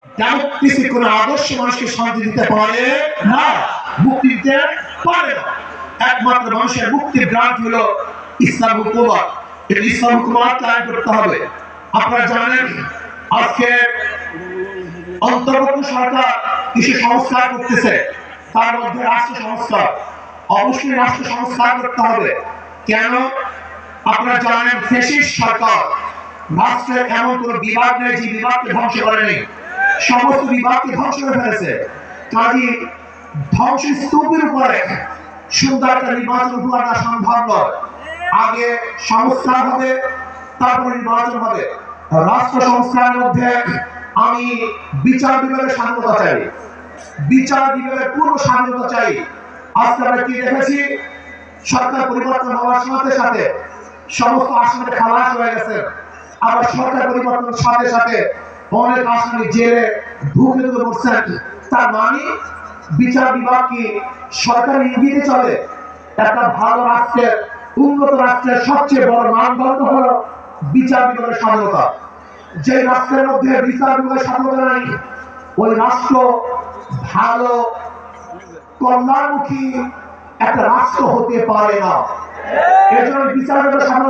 Democracy কোন আদর্শ মানুষকে শান্তি দিতে পারে না, মুক্তি দিতে পারে না। একমাত্র মানুষের মুক্তির গ্রান্ট হলো ইসলাম হুকুমত। এই ইসলাম হুকুমত কায়েম করতে হবে। আপনারা জানেন আজকে অন্তর্বর্তী সরকার কিছু সংস্কার করতেছে, তার মধ্যে রাষ্ট্র সংস্কার। অবশ্যই রাষ্ট্র সংস্কার করতে হবে। কেন? আপনারা জানেন ফ্যাসিস্ট সরকার রাষ্ট্রের এমন কোন বিভাগ নেই যে বিভাগকে ধ্বংস করেনি, সমস্ত বিভাগকে ধ্বংস করে ফেলেছে। কাজী ধ্বংসস্তূপের উপরে সুন্দর একটা নির্বাচন হওয়াটা সম্ভব নয়। আগে সংস্কার হবে, তারপর নির্বাচন হবে। রাষ্ট্র সংস্কারের মধ্যে আমি বিচার বিভাগের স্বাধীনতা চাই, বিচার বিভাগের পূর্ণ স্বাধীনতা চাই। আজকে আমরা কি দেখেছি, সরকার পরিবর্তন হওয়ার সাথে সাথে সমস্ত আসামি খালাস হয়ে গেছে। আবার সরকার পরিবর্তনের সাথে সাথে অনেক আসামি জেলে ঢুকে পড়ছেন। তার মানে বিচার বিভাগ কি সরকারি ইঙ্গিতে চলে? একটা ভালো রাষ্ট্রের, উন্নত রাষ্ট্রের সবচেয়ে বড় মানদণ্ড হলো বিচার বিভাগের স্বাধীনতা। যে রাষ্ট্রের মধ্যে বিচার বিভাগের স্বাধীনতা নাই, ওই রাষ্ট্র ভালো কল্যাণমুখী একটা রাষ্ট্র হতে পারে না। এজন্য বিচার বিভাগের